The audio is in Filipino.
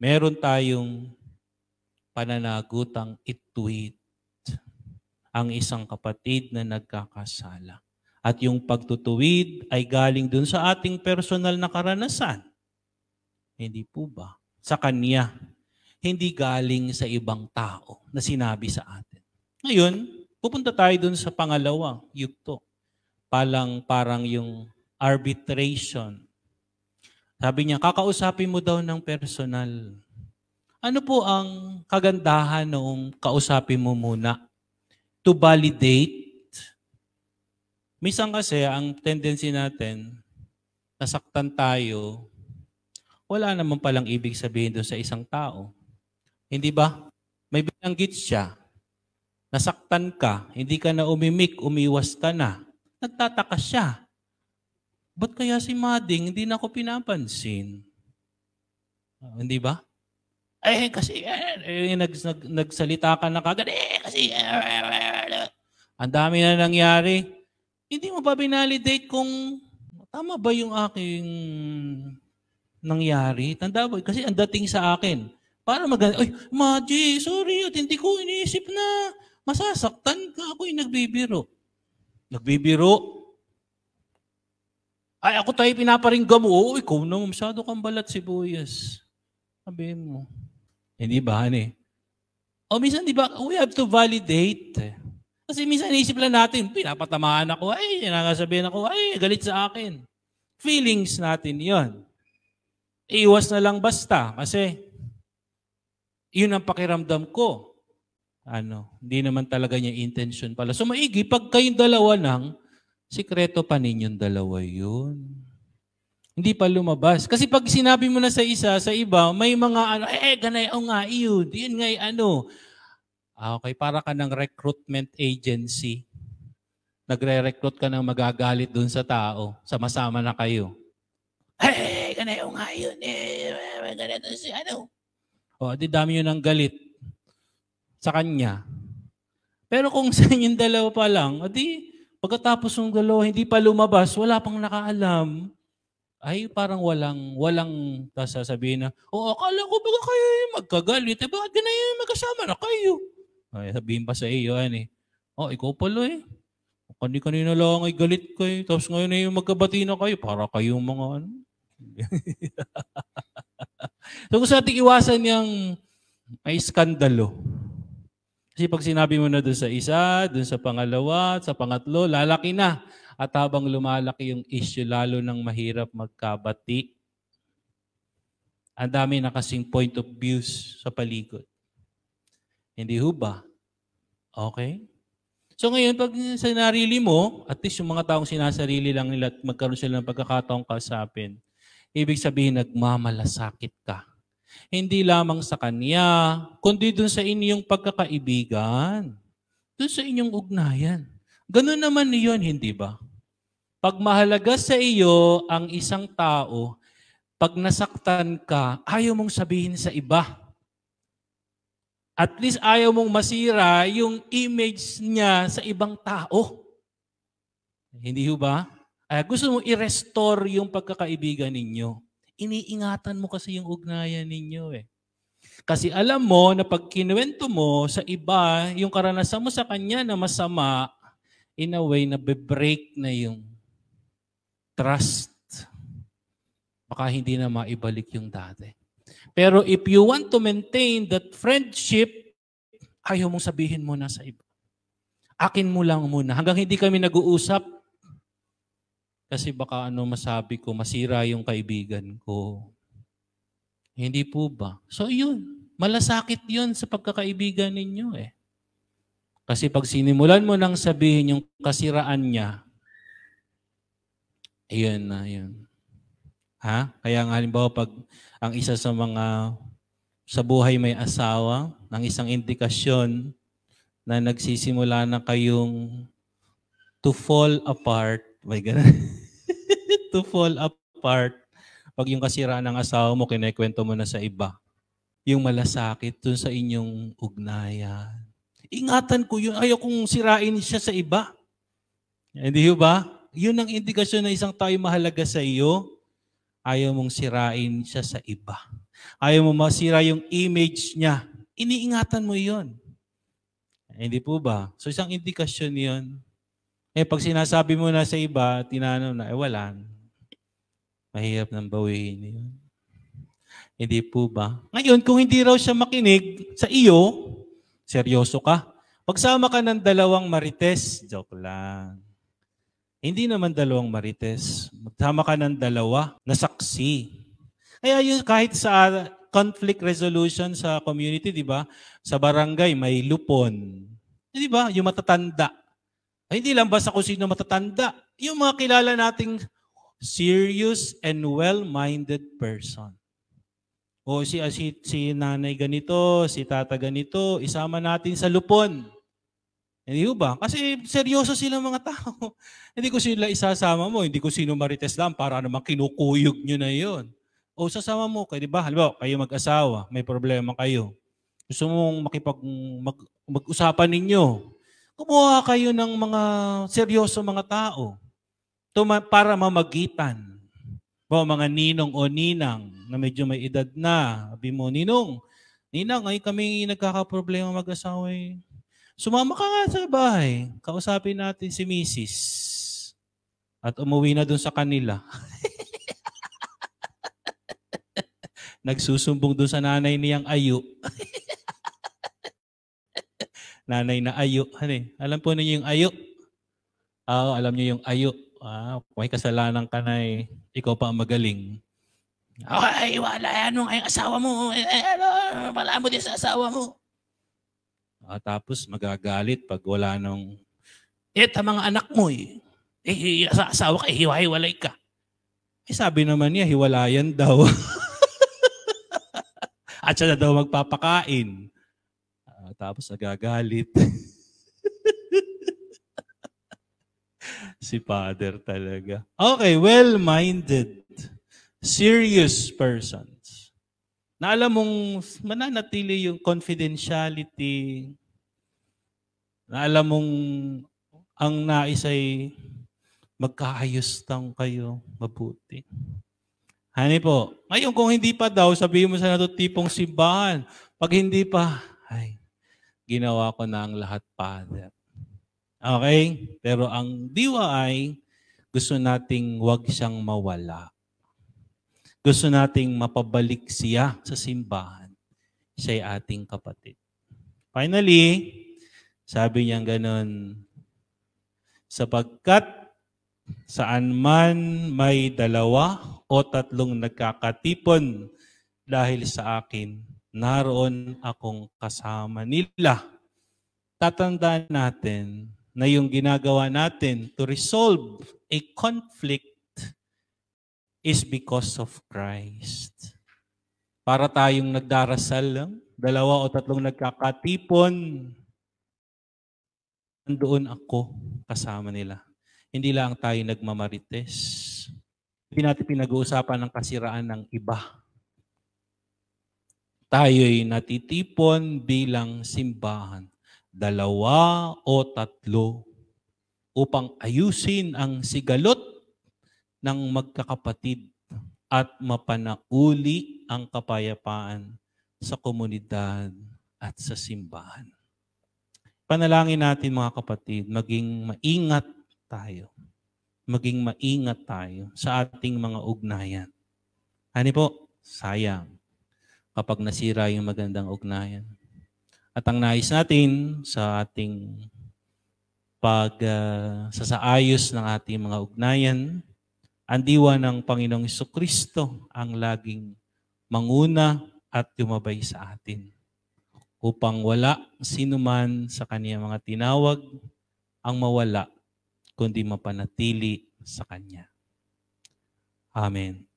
meron tayong pananagutang ituwid ang isang kapatid na nagkakasala. At yung pagtutuwid ay galing dun sa ating personal na karanasan. Hindi po ba? Sa Kanya. Hindi galing sa ibang tao na sinabi sa atin. Ngayon, pupunta tayo dun sa pangalawang yugto. Parang yung arbitration. Sabi niya, kakausapin mo daw ng personal. Ano po ang kagandahan noong kausapin mo muna? To validate. Minsan kasi, ang tendency natin, nasaktan tayo, wala naman palang ibig sabihin doon sa isang tao. Hindi ba? May binanggit siya. Nasaktan ka, hindi ka na umimik, umiwas ka na. Nagtataka siya. Ba't kaya si Mading hindi na ako pinapansin? Hindi ba? Kasi nagsalita ka na kagad. Kasi ang dami na nangyari. Hindi mo ba binalidate kung tama ba yung aking nangyari? Tanda ba? Kasi ang dating sa akin. Para ay, Maji, sorry at hindi ko iniisip na masasaktan ka. Ako'y nagbibiro. Nagbibiro? Ay, ako tayo pinaparinggan mo. Oo, ikaw na, masyado kang balat sibuyas. Sabihin mo. Hindi ba, O minsan, di ba, we have to validate. Kasi minsan naisip lang natin, pinapatamaan ako, nakasabihin ako, galit sa akin. Feelings natin yon. Iwas na lang basta, kasi yun ang pakiramdam ko. Hindi naman talaga niya intention pala. So maigi, pag kayong dalawa nang, sikreto pa ninyong dalawa yun. Hindi pa lumabas. Kasi pag sinabi mo na sa isa, sa iba, may mga ganay, nga, yun nga, Okay, para ka ng recruitment agency. Nagre-recruit ka ng magagalit dun sa tao. Sama-sama na kayo. Ganay, nga, yun. Ganito si di dami yun ng galit sa kanya. Pero kung sa inyong dalawa pa lang, pagkatapos ng dalawa, hindi pa lumabas, wala pang nakaalam, ay parang walang sasabihin na, akala ko baga kayo yung magkagalit, bakit ganyan magkasama na kayo? Ay, sabihin pa sa iyo, ikaw pala kanina lang ay galit kayo, tapos ngayon ay magkabati na kayo, para kayong mga So kung sa ating iwasan yung may skandalo. Kasi pag sinabi mo na doon sa isa, doon sa pangalawa, sa pangatlo, lalaki na. At habang lumalaki yung issue, lalo nang mahirap magkabati. Ang dami na kasing point of views sa paligid. Hindi ho ba? Okay? So ngayon, pag sinarili mo, at least yung mga taong sinasarili lang nila at magkaroon sila ng pagkakataong kausapin, ibig sabihin, nagmamalasakit ka. Hindi lamang sa kanya, kundi dun sa inyong pagkakaibigan. Dun sa inyong ugnayan. Ganun naman yun, hindi ba? Pag mahalaga sa iyo ang isang tao, pag nasaktan ka, ayaw mong sabihin sa iba. At least ayaw mong masira yung image niya sa ibang tao. Hindi ba? Gusto mong i-restore yung pagkakaibigan ninyo. Iniingatan mo kasi yung ugnayan ninyo Kasi alam mo na pag kinuwento mo sa iba, yung karanasan mo sa kanya na masama, in a way, nabe-break na yung trust. Baka hindi na maibalik yung dati. Pero if you want to maintain that friendship, ayaw mong sabihin mo na sa iba. Akin mo lang muna. Hanggang hindi kami nag-uusap, kasi baka masabi ko, masira yung kaibigan ko. Hindi po ba? So yun, malasakit yun sa pagkakaibigan ninyo Kasi pag sinimulan mo nang sabihin yung kasiraan niya, ayun na yun. Kaya nga halimbawa pag ang isa sa mga sa buhay may asawa, ng isang indikasyon na nagsisimula na kayong to fall apart, to fall apart, pag yung kasiraan ng asawa mo, kinekwento mo na sa iba. Yung malasakit dun sa inyong ugnayan. Ingatan ko yun. Ayaw kong sirain siya sa iba. Hindi ba? Yun ang indikasyon na isang tao mahalaga sa iyo. Ayaw mong sirain siya sa iba. Ayaw mo masira yung image niya. Iniingatan mo yon. Hindi po ba? So isang indikasyon yon. Pag sinasabi mo na sa iba, tinanong na, wala. Mahirap nang bawiin yun. Hindi po ba? Ngayon, kung hindi raw siya makinig sa iyo, seryoso ka. Pagsama ka ng dalawang marites, joke lang. Hindi naman dalawang marites. Magsama ka ng dalawa na saksi. Kaya yun, kahit sa conflict resolution sa community, di ba? Sa barangay, may lupon. Di ba? Yung matatanda. Ay, hindi lang basta kung sino matatanda. Yung mga kilala nating serious and well-minded person. O si nanay ganito, si tata ganito, isama natin sa lupon. Hindi ba? Kasi seryoso silang mga tao. Hindi ko sila isasama mo, hindi ko sino marites lang para naman kinukuyog nyo na yon. O sasama mo, di ba? Halimbawa, kayo mag-asawa, may problema kayo. Gusto mong mag-usapan ninyo. Kumuha kayo ng mga seryoso mga tao para mamagitan. Mga ninong o ninang na medyo may edad na. Sabi mo, Ninang, ay kami nagkakaproblema mag-asawa eh. Sumama ka nga sa bahay. Kausapin natin si Mrs. At umuwi na dun sa kanila. Nagsusumbong dun sa nanay niyang Ayu. Nanay na Ayu. Alam po ninyo yung Ayu? Alam niyo yung Ayu. May kasalanan ka na eh. Ikaw pa ang magaling. Ay, wala yan nung ay asawa mo. Wala mo din sa asawa mo. Tapos magagalit pag wala nung mga anak mo eh. Sa asawa ka, hiwa-hiwalay ka. Sabi naman niya, hiwalayan daw. At siya na daw magpapakain. Tapos nagagalit. Si Father talaga. Okay, well-minded, serious persons. Na alam mong mananatili yung confidentiality. Na alam mong ang nais ay magkaayos lang kayo mabuti. Po, ngayon kung hindi pa daw, sabihin mo sa natutipong simbahan. Pag hindi pa, ginawa ko na ang lahat, Father. Okay? Pero ang diwa ay gusto nating wag siyang mawala. Gusto nating mapabalik siya sa simbahan. Siya'y ating kapatid. Finally, sabi niya ganun, sapagkat saan man may 2 o 3 nagkakatipon dahil sa akin, naroon akong kasama nila. Tatandaan natin na yung ginagawa natin to resolve a conflict is because of Christ. Para tayong nagdarasal lang, 2 o 3 nagkakatipon, nandoon ako kasama nila. Hindi lang tayo nagmamarites. Hindi natin pinag-uusapan ng kasiraan ng iba. Tayo'y natitipon bilang simbahan. 2 o 3 upang ayusin ang sigalot ng magkakapatid at mapanauli ang kapayapaan sa komunidad at sa simbahan. Panalangin natin mga kapatid, maging maingat tayo. Maging maingat tayo sa ating mga ugnayan. Sayang kapag nasira yung magandang ugnayan. At ang nais natin sa ating pagsasaayos ng ating mga ugnayan, ang diwa ng Panginoong Jesucristo ang laging manguna at tumabay sa atin upang wala sinuman sa kaniyang mga tinawag ang mawala kundi mapanatili sa Kanya. Amen.